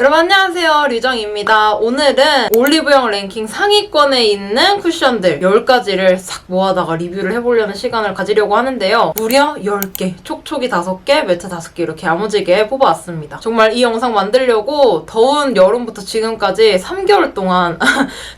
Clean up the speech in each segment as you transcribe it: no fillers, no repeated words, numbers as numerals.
여러분 안녕하세요, 류정입니다. 오늘은 올리브영 랭킹 상위권에 있는 쿠션들 10가지를 싹 모아다가 리뷰를 해보려는 시간을 가지려고 하는데요. 무려 10개, 촉촉이 5개, 매트 5개 이렇게 야무지게 뽑아왔습니다. 정말 이 영상 만들려고 더운 여름부터 지금까지 3개월 동안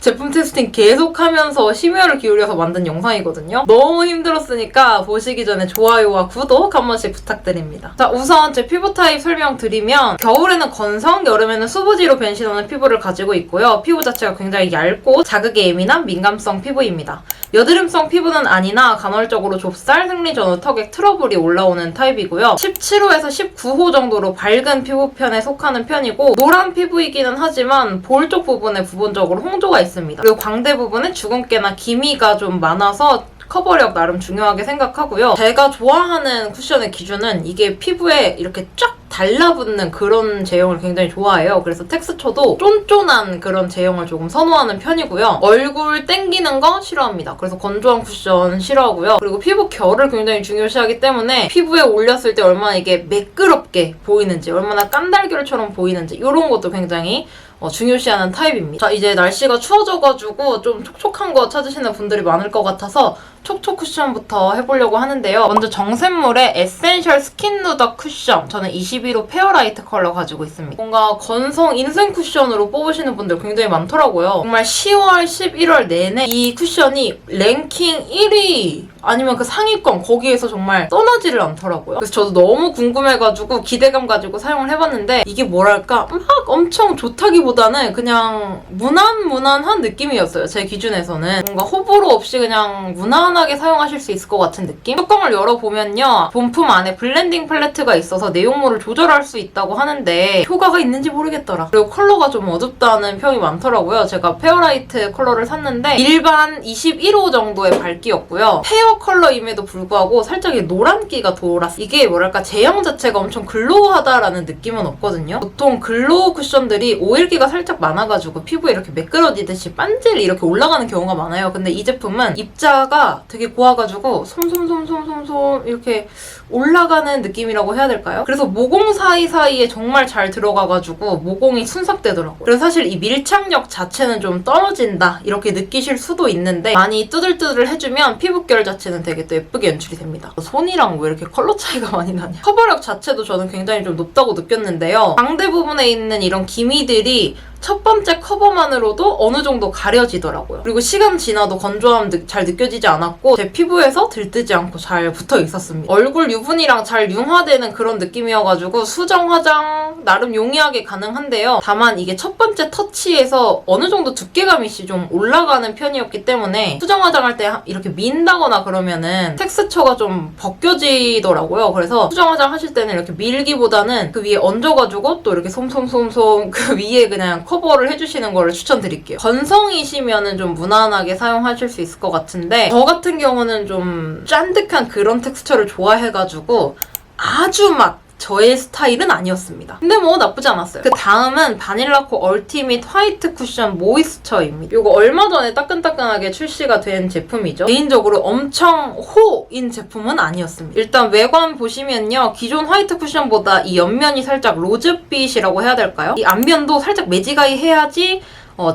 제품 테스팅 계속하면서 심혈을 기울여서 만든 영상이거든요. 너무 힘들었으니까 보시기 전에 좋아요와 구독 한 번씩 부탁드립니다. 자, 우선 제 피부 타입 설명드리면 겨울에는 건성, 여름에는 수부지로 변신하는 피부를 가지고 있고요. 피부 자체가 굉장히 얇고 자극에 예민한 민감성 피부입니다. 여드름성 피부는 아니나 간헐적으로 좁쌀, 생리전후, 턱에 트러블이 올라오는 타입이고요. 17호에서 19호 정도로 밝은 피부편에 속하는 편이고 노란 피부이기는 하지만 볼 쪽 부분에 부분적으로 홍조가 있습니다. 그리고 광대 부분에 주근깨나 기미가 좀 많아서 커버력 나름 중요하게 생각하고요. 제가 좋아하는 쿠션의 기준은 이게 피부에 이렇게 쫙 달라붙는 그런 제형을 굉장히 좋아해요. 그래서 텍스처도 쫀쫀한 그런 제형을 조금 선호하는 편이고요. 얼굴 땡기는 거 싫어합니다. 그래서 건조한 쿠션 싫어하고요. 그리고 피부 결을 굉장히 중요시하기 때문에 피부에 올렸을 때 얼마나 이게 매끄럽게 보이는지, 얼마나 깐달걀처럼 보이는지 이런 것도 굉장히 중요시하는 타입입니다. 자, 이제 날씨가 추워져가지고 좀 촉촉한 거 찾으시는 분들이 많을 것 같아서 촉촉 쿠션부터 해보려고 하는데요. 먼저 정샘물의 에센셜 스킨 누더 쿠션. 저는 21호 페어라이트 컬러 가지고 있습니다. 뭔가 건성 인생 쿠션으로 뽑으시는 분들 굉장히 많더라고요. 정말 10월, 11월 내내 이 쿠션이 랭킹 1위 아니면 그 상위권 거기에서 정말 떠나지를 않더라고요. 그래서 저도 너무 궁금해가지고 기대감 가지고 사용을 해봤는데 이게 뭐랄까 막 엄청 좋다기보다는 그냥 무난무난한 느낌이었어요. 제 기준에서는. 뭔가 호불호 없이 그냥 무난하게 사용하실 수 있을 것 같은 느낌? 뚜껑을 열어보면요. 본품 안에 블렌딩 팔레트가 있어서 내용물을 조절할 수 있다고 하는데 효과가 있는지 모르겠더라. 그리고 컬러가 좀 어둡다는 평이 많더라고요. 제가 페어라이트 컬러를 샀는데 일반 21호 정도의 밝기였고요. 페어 컬러임에도 불구하고 살짝 노란기가 돌았어요. 이게 뭐랄까 제형 자체가 엄청 글로우하다라는 느낌은 없거든요. 보통 글로우 쿠션들이 오일기가 살짝 많아가지고 피부에 이렇게 매끄러지듯이 반질이 이렇게 올라가는 경우가 많아요. 근데 이 제품은 입자가 되게 고와가지고 솜솜솜솜솜솜 이렇게 올라가는 느낌이라고 해야 될까요? 그래서 모공 사이사이에 정말 잘 들어가가지고 모공이 순삭되더라고요. 그래서 사실 이 밀착력 자체는 좀 떨어진다 이렇게 느끼실 수도 있는데 많이 뚜들뚜들 해주면 피부결 자체는 되게 또 예쁘게 연출이 됩니다. 손이랑 왜 이렇게 컬러 차이가 많이 나냐. 커버력 자체도 저는 굉장히 좀 높다고 느꼈는데요. 광대 부분에 있는 이런 기미들이 첫 번째 커버만으로도 어느 정도 가려지더라고요. 그리고 시간 지나도 건조함 잘 느껴지지 않았고 제 피부에서 들뜨지 않고 잘 붙어 있었습니다. 얼굴 유분이랑 잘 융화되는 그런 느낌이어가지고 수정 화장 나름 용이하게 가능한데요. 다만 이게 첫 번째 터치에서 어느 정도 두께감이 좀 올라가는 편이었기 때문에 수정 화장할 때 이렇게 민다거나 그러면은 텍스처가 좀 벗겨지더라고요. 그래서 수정 화장 하실 때는 이렇게 밀기보다는 그 위에 얹어가지고 또 이렇게 솜솜솜솜 그 위에 그냥 커버를 해주시는 거를 추천드릴게요. 건성이시면은 좀 무난하게 사용하실 수 있을 것 같은데 저 같은 경우는 좀 짠득한 그런 텍스처를 좋아해가지고 아주 막 저의 스타일은 아니었습니다. 근데 뭐 나쁘지 않았어요. 그 다음은 바닐라코 얼티밋 화이트 쿠션 모이스처입니다. 이거 얼마 전에 따끈따끈하게 출시가 된 제품이죠. 개인적으로 엄청 호인 제품은 아니었습니다. 일단 외관 보시면요. 기존 화이트 쿠션보다 이 옆면이 살짝 로즈빛이라고 해야 될까요? 이 앞면도 살짝 매지가이 해야지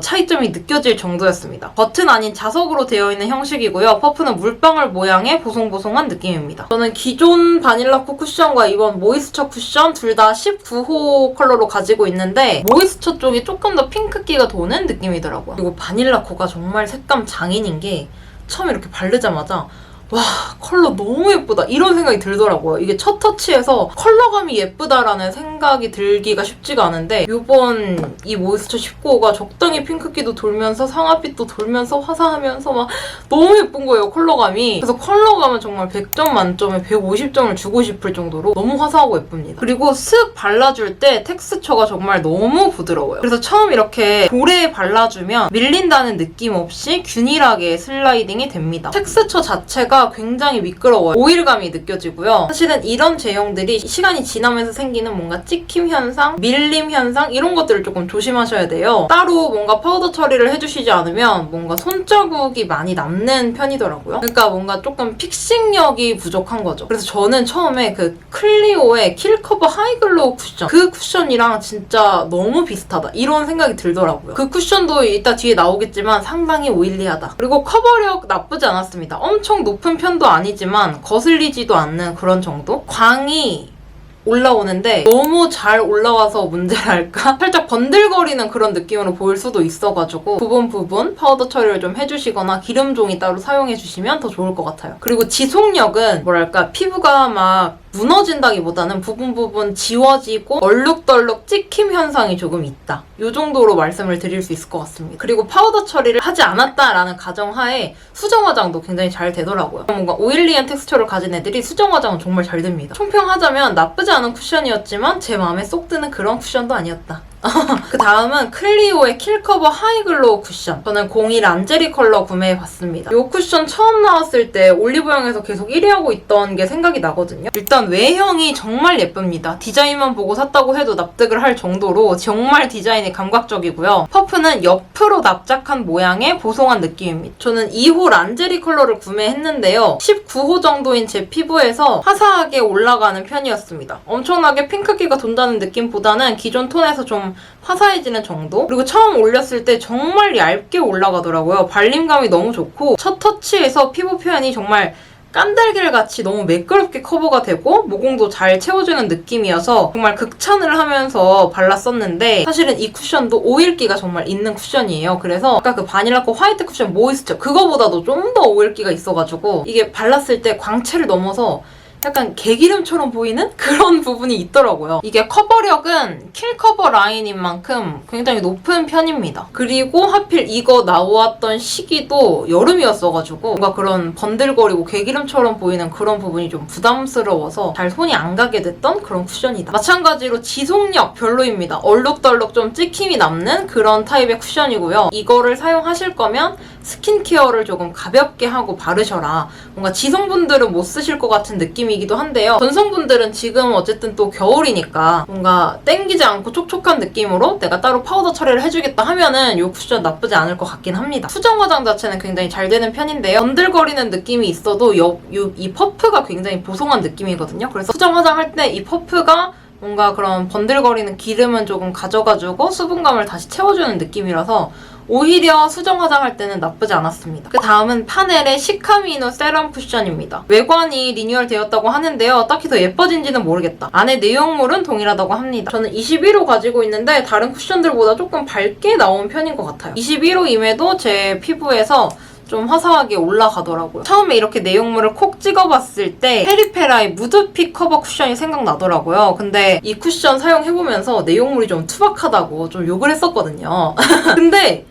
차이점이 느껴질 정도였습니다. 겉은 아닌 자석으로 되어 있는 형식이고요. 퍼프는 물방울 모양의 보송보송한 느낌입니다. 저는 기존 바닐라코 쿠션과 이번 모이스처 쿠션 둘 다 19호 컬러로 가지고 있는데 모이스처 쪽이 조금 더 핑크기가 도는 느낌이더라고요. 그리고 바닐라코가 정말 색감 장인인 게 처음 이렇게 바르자마자 와, 컬러 너무 예쁘다 이런 생각이 들더라고요. 이게 첫 터치에서 컬러감이 예쁘다라는 생각이 들기가 쉽지가 않은데 이번 이 모이스처 19호가 적당히 핑크기도 돌면서 상아빛도 돌면서 화사하면서 막 너무 예쁜 거예요, 컬러감이. 그래서 컬러감은 정말 100점 만점에 150점을 주고 싶을 정도로 너무 화사하고 예쁩니다. 그리고 슥 발라줄 때 텍스처가 정말 너무 부드러워요. 그래서 처음 이렇게 볼에 발라주면 밀린다는 느낌 없이 균일하게 슬라이딩이 됩니다. 텍스처 자체가 자체가 굉장히 미끄러워요. 오일감이 느껴지고요. 사실은 이런 제형들이 시간이 지나면서 생기는 뭔가 찍힘 현상, 밀림 현상 이런 것들을 조금 조심하셔야 돼요. 따로 뭔가 파우더 처리를 해주시지 않으면 뭔가 손자국이 많이 남는 편이더라고요. 그러니까 뭔가 조금 픽싱력이 부족한 거죠. 그래서 저는 처음에 그 클리오의 킬커버 하이글로우 쿠션, 그 쿠션이랑 진짜 너무 비슷하다 이런 생각이 들더라고요. 그 쿠션도 이따 뒤에 나오겠지만 상당히 오일리하다. 그리고 커버력 나쁘지 않았습니다. 엄청 높은 편도 아니지만 거슬리지도 않는 그런 정도? 광이 올라오는데 너무 잘 올라와서 문제랄까? 살짝 번들거리는 그런 느낌으로 보일 수도 있어가지고 부분 파우더 처리를 좀 해주시거나 기름종이 따로 사용해주시면 더 좋을 것 같아요. 그리고 지속력은 뭐랄까 피부가 막 무너진다기보다는 부분 지워지고 얼룩덜룩 찍힘 현상이 조금 있다. 이 정도로 말씀을 드릴 수 있을 것 같습니다. 그리고 파우더 처리를 하지 않았다라는 가정하에 수정 화장도 굉장히 잘 되더라고요. 뭔가 오일리한 텍스처를 가진 애들이 수정 화장은 정말 잘 됩니다. 총평하자면 나쁘지 않은 쿠션이었지만 제 마음에 쏙 드는 그런 쿠션도 아니었다. 그 다음은 클리오의 킬커버 하이글로우 쿠션. 저는 01 란제리 컬러 구매해봤습니다. 이 쿠션 처음 나왔을 때 올리브영에서 계속 1위 하고 있던 게 생각이 나거든요. 일단 외형이 정말 예쁩니다. 디자인만 보고 샀다고 해도 납득을 할 정도로 정말 디자인이 감각적이고요. 퍼프는 옆으로 납작한 모양의 보송한 느낌입니다. 저는 2호 란제리 컬러를 구매했는데요. 19호 정도인 제 피부에서 화사하게 올라가는 편이었습니다. 엄청나게 핑크기가 돈다는 느낌보다는 기존 톤에서 좀 화사해지는 정도? 그리고 처음 올렸을 때 정말 얇게 올라가더라고요. 발림감이 너무 좋고 첫 터치에서 피부 표현이 정말 깐달걀같이 너무 매끄럽게 커버가 되고 모공도 잘 채워주는 느낌이어서 정말 극찬을 하면서 발랐었는데 사실은 이 쿠션도 오일기가 정말 있는 쿠션이에요. 그래서 아까 그 바닐라코 화이트 쿠션 모이스처 그거보다도 좀 더 오일기가 있어가지고 이게 발랐을 때 광채를 넘어서 약간 개기름처럼 보이는 그런 부분이 있더라고요. 이게 커버력은 킬커버 라인인 만큼 굉장히 높은 편입니다. 그리고 하필 이거 나왔던 시기도 여름이었어가지고 뭔가 그런 번들거리고 개기름처럼 보이는 그런 부분이 좀 부담스러워서 잘 손이 안 가게 됐던 그런 쿠션이다. 마찬가지로 지속력 별로입니다. 얼룩덜룩 좀 찍힘이 남는 그런 타입의 쿠션이고요. 이거를 사용하실 거면 스킨케어를 조금 가볍게 하고 바르셔라. 뭔가 지성분들은 못 쓰실 것 같은 느낌이기도 한데요. 전성분들은 지금 어쨌든 또 겨울이니까 뭔가 땡기지 않고 촉촉한 느낌으로 내가 따로 파우더 처리를 해주겠다 하면은 이 쿠션 나쁘지 않을 것 같긴 합니다. 수정 화장 자체는 굉장히 잘 되는 편인데요. 번들거리는 느낌이 있어도 이 퍼프가 굉장히 보송한 느낌이거든요. 그래서 수정 화장할 때 이 퍼프가 뭔가 그런 번들거리는 기름은 조금 가져가지고 수분감을 다시 채워주는 느낌이라서 오히려 수정 화장할 때는 나쁘지 않았습니다. 그 다음은 파넬의 시카미노 세럼 쿠션입니다. 외관이 리뉴얼 되었다고 하는데요. 딱히 더 예뻐진지는 모르겠다. 안에 내용물은 동일하다고 합니다. 저는 21호 가지고 있는데 다른 쿠션들보다 조금 밝게 나온 편인 것 같아요. 21호임에도 제 피부에서 좀 화사하게 올라가더라고요. 처음에 이렇게 내용물을 콕 찍어봤을 때 페리페라의 무드픽 커버 쿠션이 생각나더라고요. 근데 이 쿠션 사용해보면서 내용물이 좀 투박하다고 좀 욕을 했었거든요. 근데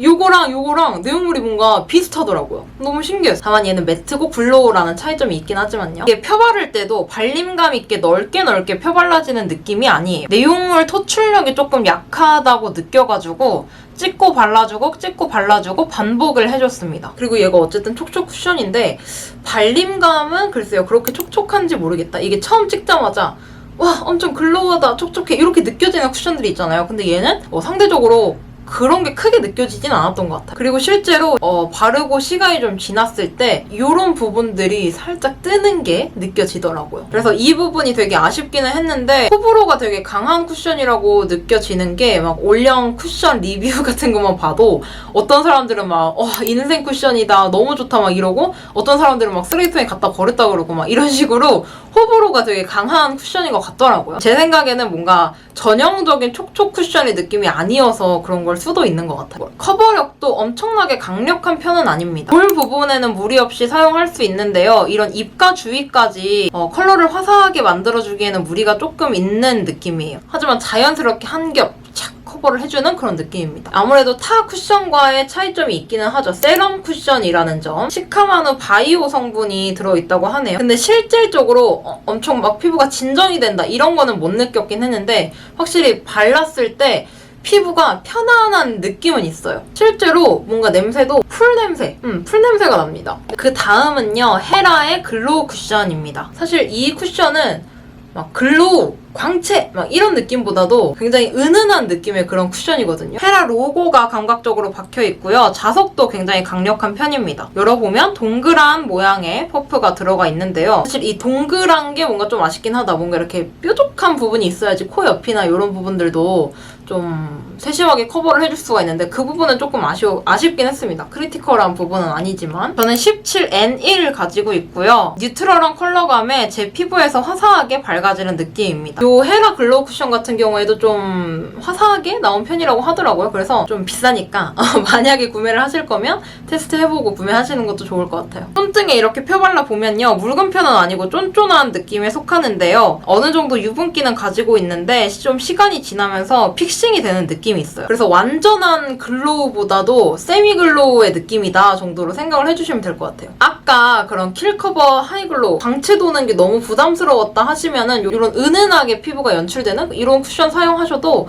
요거랑 내용물이 뭔가 비슷하더라고요. 너무 신기했어요. 다만 얘는 매트고 글로우라는 차이점이 있긴 하지만요. 이게 펴바를 때도 발림감 있게 넓게 펴발라지는 느낌이 아니에요. 내용물 토출력이 조금 약하다고 느껴가지고 찍고 발라주고 반복을 해줬습니다. 그리고 얘가 어쨌든 촉촉 쿠션인데 발림감은 글쎄요. 그렇게 촉촉한지 모르겠다. 이게 처음 찍자마자 와 엄청 글로우하다 촉촉해 이렇게 느껴지는 쿠션들이 있잖아요. 근데 얘는 상대적으로 그런 게 크게 느껴지진 않았던 것 같아요. 그리고 실제로 바르고 시간이 좀 지났을 때 이런 부분들이 살짝 뜨는 게 느껴지더라고요. 그래서 이 부분이 되게 아쉽기는 했는데 호불호가 되게 강한 쿠션이라고 느껴지는 게 막 올영 쿠션 리뷰 같은 것만 봐도 어떤 사람들은 막 인생 쿠션이다 너무 좋다 막 이러고 어떤 사람들은 막 쓰레기통에 갖다 버렸다 그러고 막 이런 식으로 호불호가 되게 강한 쿠션인 것 같더라고요. 제 생각에는 뭔가 전형적인 촉촉 쿠션의 느낌이 아니어서 그런 걸 수도 있는 것 같아요. 커버력도 엄청나게 강력한 편은 아닙니다. 볼 부분에는 무리 없이 사용할 수 있는데요. 이런 입가 주위까지 컬러를 화사하게 만들어주기에는 무리가 조금 있는 느낌이에요. 하지만 자연스럽게 한 겹 착 커버를 해주는 그런 느낌입니다. 아무래도 타 쿠션과의 차이점이 있기는 하죠. 세럼 쿠션이라는 점. 시카마누 바이오 성분이 들어있다고 하네요. 근데 실질적으로 엄청 막 피부가 진정이 된다 이런 거는 못 느꼈긴 했는데 확실히 발랐을 때 피부가 편안한 느낌은 있어요. 실제로 뭔가 냄새도 풀 냄새가 납니다. 그 다음은요, 헤라의 글로우 쿠션입니다. 사실 이 쿠션은 막 글로우, 광채 막 이런 느낌보다도 굉장히 은은한 느낌의 그런 쿠션이거든요. 헤라 로고가 감각적으로 박혀 있고요. 자석도 굉장히 강력한 편입니다. 열어보면 동그란 모양의 퍼프가 들어가 있는데요. 사실 이 동그란 게 뭔가 좀 아쉽긴 하다. 뭔가 이렇게 뾰족한 부분이 있어야지 코 옆이나 이런 부분들도 좀 세심하게 커버를 해줄 수가 있는데 그 부분은 조금 아쉽긴 했습니다. 크리티컬한 부분은 아니지만 저는 17N1을 가지고 있고요. 뉴트럴한 컬러감에 제 피부에서 화사하게 밝아지는 느낌입니다. 요 헤라 글로우 쿠션 같은 경우에도 좀 화사하게 나온 편이라고 하더라고요. 그래서 좀 비싸니까 만약에 구매를 하실 거면 테스트 해보고 구매하시는 것도 좋을 것 같아요. 손등에 이렇게 펴발라 보면요. 묽은 편은 아니고 쫀쫀한 느낌에 속하는데요. 어느 정도 유분기는 가지고 있는데 좀 시간이 지나면서 픽싱이 되는 느낌이 있어요. 그래서 완전한 글로우보다도 세미 글로우의 느낌이다 정도로 생각을 해주시면 될 것 같아요. 아까 그런 킬커버 하이글로우, 광채 도는 게 너무 부담스러웠다 하시면은 이런 은은하게 피부가 연출되는 이런 쿠션 사용하셔도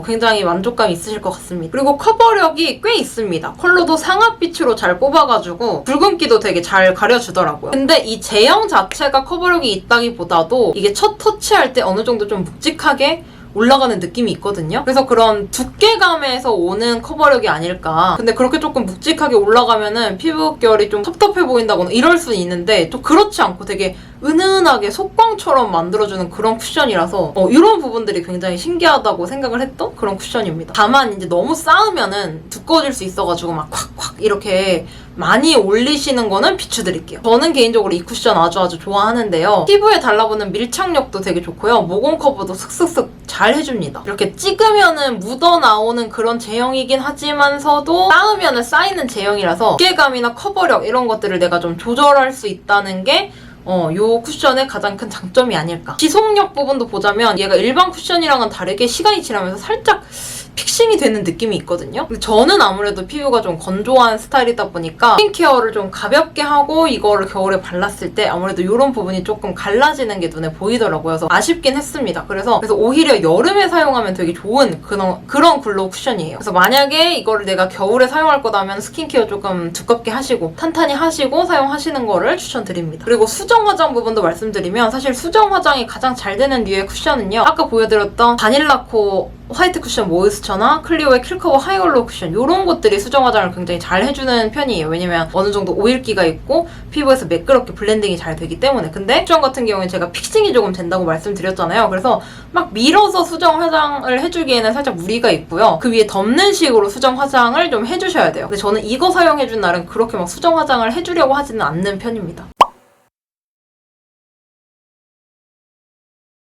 굉장히 만족감 있으실 것 같습니다. 그리고 커버력이 꽤 있습니다. 컬러도 상아빛으로 잘 뽑아가지고 붉은기도 되게 잘 가려주더라고요. 근데 이 제형 자체가 커버력이 있다기보다도 이게 첫 터치할 때 어느 정도 좀 묵직하게 올라가는 느낌이 있거든요. 그래서 그런 두께감에서 오는 커버력이 아닐까. 근데 그렇게 조금 묵직하게 올라가면은 피부결이 좀 텁텁해 보인다거나 이럴 수는 있는데 또 그렇지 않고 되게 은은하게 속광처럼 만들어주는 그런 쿠션이라서 이런 부분들이 굉장히 신기하다고 생각을 했던 그런 쿠션입니다. 다만 이제 너무 쌓으면은 두꺼워질 수 있어가지고 막 콱콱 이렇게 많이 올리시는 거는 비추드릴게요. 저는 개인적으로 이 쿠션 아주 좋아하는데요. 피부에 달라붙는 밀착력도 되게 좋고요. 모공 커버도 슥슥슥 잘 해줍니다. 이렇게 찍으면은 묻어나오는 그런 제형이긴 하지만서도 쌓으면은 쌓이는 제형이라서 두께감이나 커버력 이런 것들을 내가 좀 조절할 수 있다는 게 요 쿠션의 가장 큰 장점이 아닐까. 지속력 부분도 보자면 얘가 일반 쿠션이랑은 다르게 시간이 지나면서 살짝 픽싱이 되는 느낌이 있거든요. 근데 저는 아무래도 피부가 좀 건조한 스타일이다 보니까 스킨케어를 좀 가볍게 하고 이거를 겨울에 발랐을 때 아무래도 이런 부분이 조금 갈라지는 게 눈에 보이더라고요. 그래서 아쉽긴 했습니다. 그래서 오히려 여름에 사용하면 되게 좋은 그런 글로우 쿠션이에요. 그래서 만약에 이거를 내가 겨울에 사용할 거다면 스킨케어 조금 두껍게 하시고 탄탄히 하시고 사용하시는 거를 추천드립니다. 그리고 수정 화장 부분도 말씀드리면 사실 수정 화장이 가장 잘 되는 류의 쿠션은요. 아까 보여드렸던 바닐라코 화이트 쿠션 모이스처나 클리오의 킬커버 하이글로우 쿠션 이런 것들이 수정 화장을 굉장히 잘 해주는 편이에요. 왜냐면 어느 정도 오일기가 있고 피부에서 매끄럽게 블렌딩이 잘 되기 때문에. 근데 쿠션 같은 경우는 제가 픽싱이 조금 된다고 말씀드렸잖아요. 그래서 막 밀어서 수정 화장을 해주기에는 살짝 무리가 있고요. 그 위에 덮는 식으로 수정 화장을 좀 해주셔야 돼요. 근데 저는 이거 사용해준 날은 그렇게 막 수정 화장을 해주려고 하지는 않는 편입니다.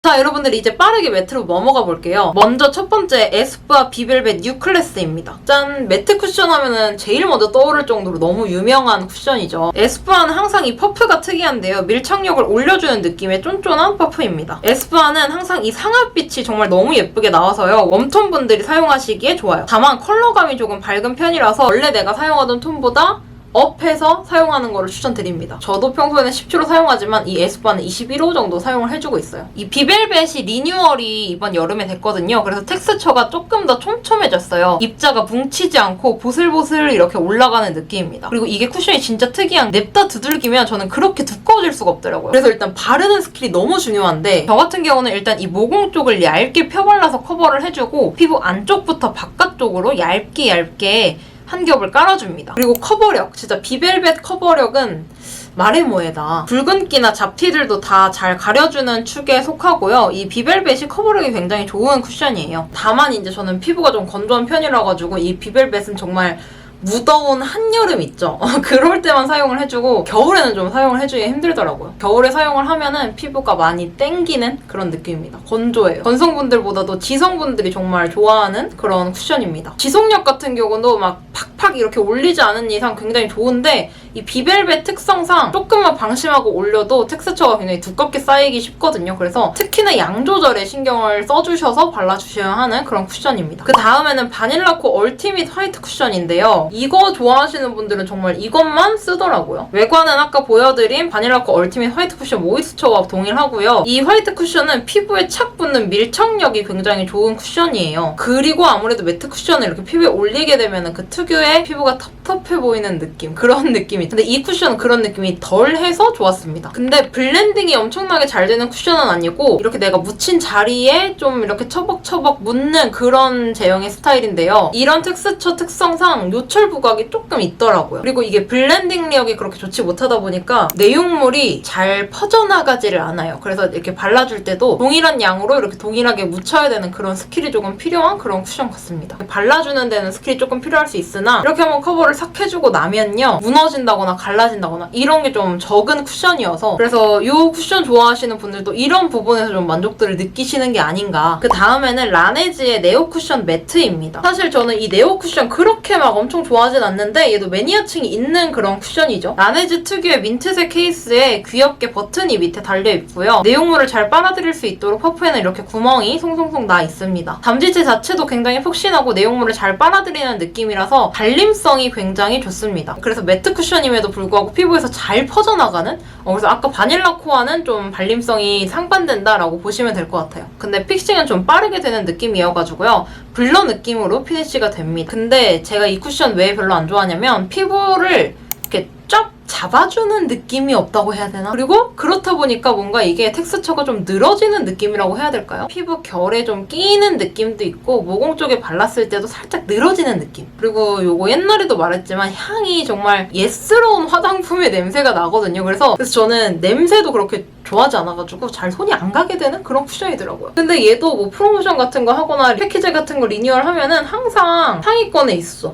자, 여러분들 이제 빠르게 매트로 넘어가 볼게요. 먼저 첫 번째 에스쁘아 비벨벳 뉴 클래스입니다. 짠! 매트 쿠션 하면은 제일 먼저 떠오를 정도로 너무 유명한 쿠션이죠. 에스쁘아는 항상 이 퍼프가 특이한데요. 밀착력을 올려주는 느낌의 쫀쫀한 퍼프입니다. 에스쁘아는 항상 이 상아빛이 정말 너무 예쁘게 나와서요. 웜톤 분들이 사용하시기에 좋아요. 다만 컬러감이 조금 밝은 편이라서 원래 내가 사용하던 톤보다 업해서 사용하는 거를 추천드립니다. 저도 평소에는 10초로 사용하지만 이 에스쁘아는 21호 정도 사용을 해주고 있어요. 이 비벨벳이 리뉴얼이 이번 여름에 됐거든요. 그래서 텍스처가 조금 더 촘촘해졌어요. 입자가 뭉치지 않고 보슬보슬 이렇게 올라가는 느낌입니다. 그리고 이게 쿠션이 진짜 특이한 냅다 두들기면 저는 그렇게 두꺼워질 수가 없더라고요. 그래서 일단 바르는 스킬이 너무 중요한데 저 같은 경우는 일단 이 모공 쪽을 얇게 펴발라서 커버를 해주고 피부 안쪽부터 바깥쪽으로 얇게 한 겹을 깔아줍니다. 그리고 커버력, 진짜 비벨벳 커버력은 말해 뭐해다. 붉은기나 잡티들도 다 잘 가려주는 축에 속하고요. 이 비벨벳이 커버력이 굉장히 좋은 쿠션이에요. 다만 이제 저는 피부가 좀 건조한 편이라 가지고 이 비벨벳은 정말 무더운 한여름 있죠? 그럴 때만 사용을 해주고 겨울에는 좀 사용을 해주기 힘들더라고요. 겨울에 사용을 하면은 피부가 많이 땡기는 그런 느낌입니다. 건조해요. 건성분들보다도 지성분들이 정말 좋아하는 그런 쿠션입니다. 지속력 같은 경우도 막 팍팍 이렇게 올리지 않은 이상 굉장히 좋은데 이 비벨벳 특성상 조금만 방심하고 올려도 텍스처가 굉장히 두껍게 쌓이기 쉽거든요. 그래서 특히나 양 조절에 신경을 써주셔서 발라주셔야 하는 그런 쿠션입니다. 그 다음에는 바닐라코 얼티밋 화이트 쿠션인데요. 이거 좋아하시는 분들은 정말 이것만 쓰더라고요. 외관은 아까 보여드린 바닐라코 얼티밋 화이트 쿠션 모이스처와 동일하고요. 이 화이트 쿠션은 피부에 착 붙는 밀착력이 굉장히 좋은 쿠션이에요. 그리고 아무래도 매트 쿠션을 이렇게 피부에 올리게 되면 그 특유의 피부가 텁텁해 보이는 느낌, 그런 느낌이. 근데 이 쿠션은 그런 느낌이 덜해서 좋았습니다. 근데 블렌딩이 엄청나게 잘 되는 쿠션은 아니고 이렇게 내가 묻힌 자리에 좀 이렇게 처벅처벅 묻는 그런 제형의 스타일인데요. 이런 텍스처 특성상 요철 부각이 조금 있더라고요. 그리고 이게 블렌딩력이 그렇게 좋지 못하다 보니까 내용물이 잘 퍼져나가지를 않아요. 그래서 이렇게 발라줄 때도 동일한 양으로 이렇게 동일하게 묻혀야 되는 그런 스킬이 조금 필요한 그런 쿠션 같습니다. 발라주는 데는 스킬이 조금 필요할 수 있으나 이렇게 한번 커버를 싹 해주고 나면요, 무너진다거나 갈라진다거나 이런 게 좀 적은 쿠션이어서, 그래서 이 쿠션 좋아하시는 분들도 이런 부분에서 좀 만족도를 느끼시는 게 아닌가. 그 다음에는 라네즈의 네오 쿠션 매트입니다. 사실 저는 이 네오 쿠션 그렇게 막 엄청 좋아하진 않는데 얘도 매니아층이 있는 그런 쿠션이죠. 라네즈 특유의 민트색 케이스에 귀엽게 버튼이 밑에 달려있고요. 내용물을 잘 빨아들일 수 있도록 퍼프에는 이렇게 구멍이 송송송 나 있습니다. 담지체 자체도 굉장히 푹신하고 내용물을 잘 빨아들이는 느낌이라서 발림성이 굉장히 좋습니다. 그래서 매트 쿠션임에도 불구하고 피부에서 잘 퍼져나가는? 그래서 아까 바닐라 코어는 좀 발림성이 상반된다라고 보시면 될 것 같아요. 근데 픽싱은 좀 빠르게 되는 느낌이어가지고요. 블러 느낌으로 피니쉬가 됩니다. 근데 제가 이 쿠션 왜 별로 안 좋아하냐면 피부를 이렇게 쫙 잡아주는 느낌이 없다고 해야 되나? 그리고 그렇다 보니까 뭔가 이게 텍스처가 좀 늘어지는 느낌이라고 해야 될까요? 피부 결에 좀 끼이는 느낌도 있고 모공 쪽에 발랐을 때도 살짝 늘어지는 느낌. 그리고 요거 옛날에도 말했지만 향이 정말 예스러운 화장품의 냄새가 나거든요. 그래서 저는 냄새도 그렇게 좋아하지 않아가지고 잘 손이 안 가게 되는 그런 쿠션이더라고요. 근데 얘도 뭐 프로모션 같은 거 하거나 패키지 같은 거 리뉴얼 하면은 항상 상위권에 있어.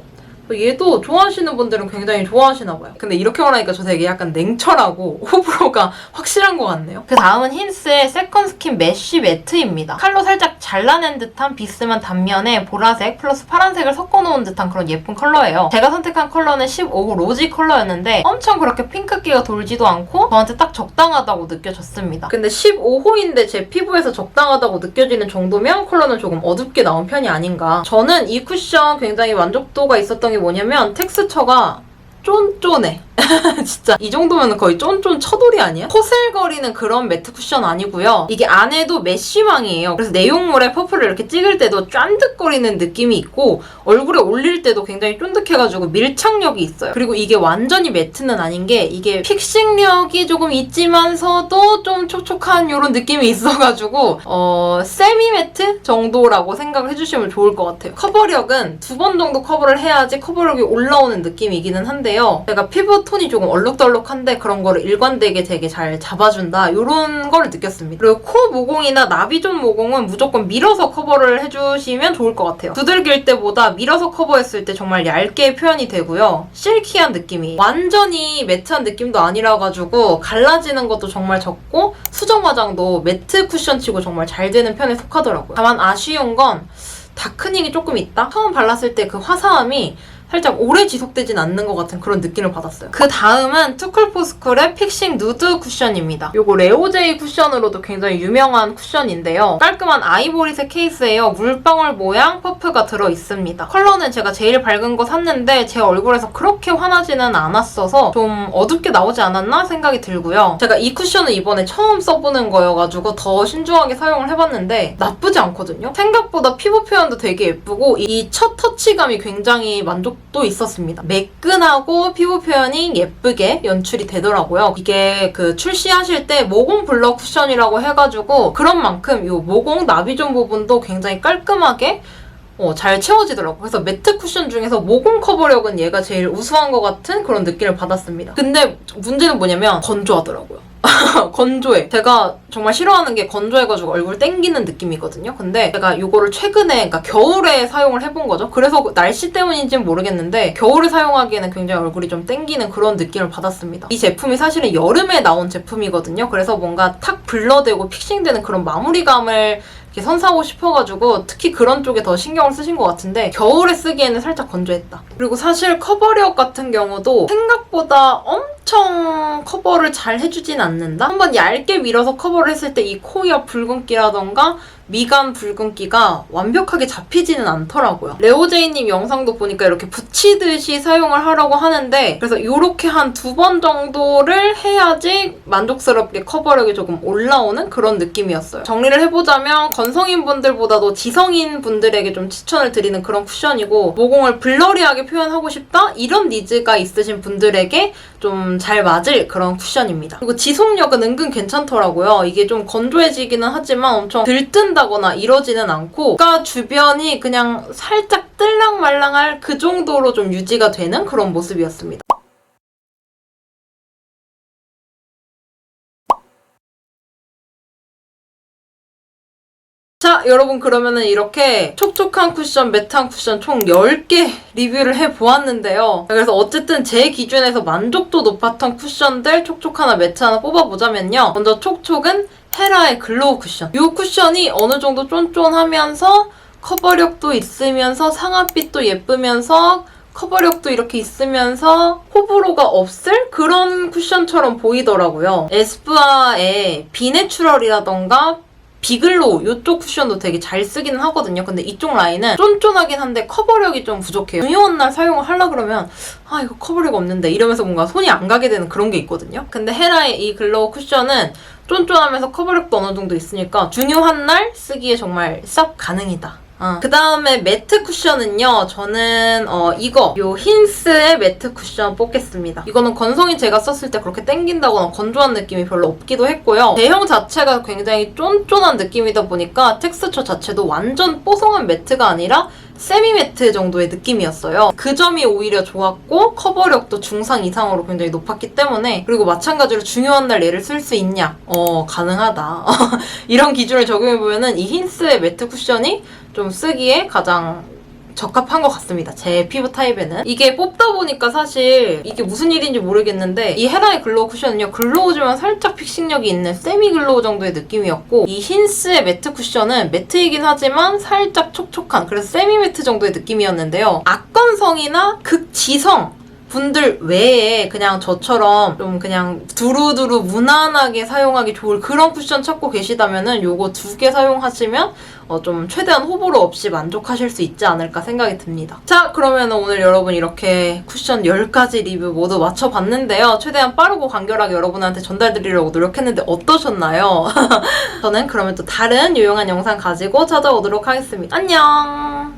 얘도 좋아하시는 분들은 굉장히 좋아하시나 봐요. 근데 이렇게 말하니까 저 되게 약간 냉철하고 호불호가 확실한 것 같네요. 그 다음은 힌스의 세컨 스킨 메쉬 매트입니다. 칼로 살짝 잘라낸 듯한 비스만 단면에 보라색 플러스 파란색을 섞어놓은 듯한 그런 예쁜 컬러예요. 제가 선택한 컬러는 15호 로지 컬러였는데 엄청 그렇게 핑크기가 돌지도 않고 저한테 딱 적당하다고 느껴졌습니다. 근데 15호인데 제 피부에서 적당하다고 느껴지는 정도면 컬러는 조금 어둡게 나온 편이 아닌가. 저는 이 쿠션 굉장히 만족도가 있었던 게 뭐냐면 텍스처가 쫀쫀해. 진짜 이 정도면 거의 쫀쫀 처돌이 아니야? 코슬거리는 그런 매트 쿠션 아니고요. 이게 안에도 메쉬망이에요. 그래서 내용물에 퍼플을 이렇게 찍을 때도 쫀득거리는 느낌이 있고 얼굴에 올릴 때도 굉장히 쫀득해가지고 밀착력이 있어요. 그리고 이게 완전히 매트는 아닌 게 이게 픽싱력이 조금 있지만서도 좀 촉촉한 이런 느낌이 있어가지고 세미 매트 정도라고 생각을 해주시면 좋을 것 같아요. 커버력은 2번 정도 커버를 해야지 커버력이 올라오는 느낌이기는 한데요. 제가 피부 톤이 조금 얼룩덜룩한데 그런 거를 일관되게 되게 잘 잡아준다, 이런 걸 느꼈습니다. 그리고 코 모공이나 나비존 모공은 무조건 밀어서 커버를 해주시면 좋을 것 같아요. 두들길 때보다 밀어서 커버했을 때 정말 얇게 표현이 되고요. 실키한 느낌이, 완전히 매트한 느낌도 아니라가지고 갈라지는 것도 정말 적고 수정 화장도 매트 쿠션 치고 정말 잘 되는 편에 속하더라고요. 다만 아쉬운 건 다크닝이 조금 있다? 처음 발랐을 때 그 화사함이 살짝 오래 지속되진 않는 것 같은 그런 느낌을 받았어요. 그 다음은 투쿨포스쿨의 픽싱 누드 쿠션입니다. 요거 레오제이 쿠션으로도 굉장히 유명한 쿠션인데요. 깔끔한 아이보리색 케이스에요. 물방울 모양 퍼프가 들어있습니다. 컬러는 제가 제일 밝은 거 샀는데 제 얼굴에서 그렇게 환하지는 않았어서 좀 어둡게 나오지 않았나 생각이 들고요. 제가 이 쿠션을 이번에 처음 써보는 거여가지고 더 신중하게 사용을 해봤는데 나쁘지 않거든요. 생각보다 피부 표현도 되게 예쁘고 이 첫 터치감이 굉장히 만족도 있었습니다. 매끈하고 피부 표현이 예쁘게 연출이 되더라고요. 이게 그 출시하실 때 모공 블러 쿠션이라고 해가지고 그런 만큼 이 모공 나비존 부분도 굉장히 깔끔하게 잘 채워지더라고요. 그래서 매트 쿠션 중에서 모공 커버력은 얘가 제일 우수한 것 같은 그런 느낌을 받았습니다. 근데 문제는 뭐냐면 건조하더라고요. 건조해. 제가 정말 싫어하는 게 건조해가지고 얼굴 땡기는 느낌이거든요. 근데 제가 이거를 최근에, 그러니까 겨울에 사용을 해본 거죠. 그래서 날씨 때문인지는 모르겠는데 겨울에 사용하기에는 굉장히 얼굴이 좀 땡기는 그런 느낌을 받았습니다. 이 제품이 사실은 여름에 나온 제품이거든요. 그래서 뭔가 탁 블러되고 픽싱되는 그런 마무리감을 이렇게 선사하고 싶어가지고 특히 그런 쪽에 더 신경을 쓰신 것 같은데 겨울에 쓰기에는 살짝 건조했다. 그리고 사실 커버력 같은 경우도 생각보다 엄청 커버를 잘 해주진 않는다? 한번 얇게 밀어서 커버를 했을 때 이 코 옆 붉은기라던가 미간 붉은기가 완벽하게 잡히지는 않더라고요. 레오제이님 영상도 보니까 이렇게 붙이듯이 사용을 하려고 하는데 그래서 이렇게 한 2번 정도를 해야지 만족스럽게 커버력이 조금 올라오는 그런 느낌이었어요. 정리를 해보자면 건성인 분들보다도 지성인 분들에게 좀 추천을 드리는 그런 쿠션이고 모공을 블러리하게 표현하고 싶다? 이런 니즈가 있으신 분들에게 좀 잘 맞을 그런 쿠션입니다. 그리고 지속력은 은근 괜찮더라고요. 이게 좀 건조해지기는 하지만 엄청 들뜬다거나 이러지는 않고 가 주변이 그냥 살짝 뜰랑말랑할 그 정도로 좀 유지가 되는 그런 모습이었습니다. 자, 여러분 그러면은 이렇게 촉촉한 쿠션, 매트한 쿠션 총 10개 리뷰를 해보았는데요. 그래서 어쨌든 제 기준에서 만족도 높았던 쿠션들 촉촉하나 매트 하나 뽑아보자면요. 먼저 촉촉은 헤라의 글로우 쿠션. 이 쿠션이 어느 정도 쫀쫀하면서 커버력도 있으면서 상압빛도 예쁘면서 커버력도 이렇게 있으면서 호불호가 없을 그런 쿠션처럼 보이더라고요. 에스쁘아의 비내추럴이라던가 비글로우 이쪽 쿠션도 되게 잘 쓰기는 하거든요. 근데 이쪽 라인은 쫀쫀하긴 한데 커버력이 좀 부족해요. 중요한 날 사용을 하려고 그러면 아 이거 커버력 없는데 이러면서 뭔가 손이 안 가게 되는 그런 게 있거든요. 근데 헤라의 이 글로우 쿠션은 쫀쫀하면서 커버력도 어느 정도 있으니까 중요한 날 쓰기에 정말 쌉 가능이다. 그 다음에 매트 쿠션은요. 저는 이거 요 힌스의 매트 쿠션 뽑겠습니다. 이거는 건성이 제가 썼을 때 그렇게 땡긴다거나 건조한 느낌이 별로 없기도 했고요. 제형 자체가 굉장히 쫀쫀한 느낌이다 보니까 텍스처 자체도 완전 뽀송한 매트가 아니라 세미 매트 정도의 느낌이었어요. 그 점이 오히려 좋았고 커버력도 중상 이상으로 굉장히 높았기 때문에 그리고 마찬가지로 중요한 날 얘를 쓸 수 있냐? 가능하다. 이런 기준을 적용해보면은 이 힌스의 매트 쿠션이 좀 쓰기에 가장 적합한 것 같습니다. 제 피부 타입에는. 이게 뽑다 보니까 사실 이게 무슨 일인지 모르겠는데 이 헤라의 글로우 쿠션은요. 글로우지만 살짝 픽싱력이 있는 세미 글로우 정도의 느낌이었고 이 힌스의 매트 쿠션은 매트이긴 하지만 살짝 촉촉한 그래서 세미 매트 정도의 느낌이었는데요. 악건성이나 극지성 분들 외에 그냥 저처럼 좀 그냥 두루두루 무난하게 사용하기 좋을 그런 쿠션 찾고 계시다면은 요거 2개 사용하시면 좀 최대한 호불호 없이 만족하실 수 있지 않을까 생각이 듭니다. 자, 그러면 오늘 여러분 이렇게 쿠션 10가지 리뷰 모두 맞춰봤는데요. 최대한 빠르고 간결하게 여러분한테 전달드리려고 노력했는데 어떠셨나요? 저는 그러면 또 다른 유용한 영상 가지고 찾아오도록 하겠습니다. 안녕!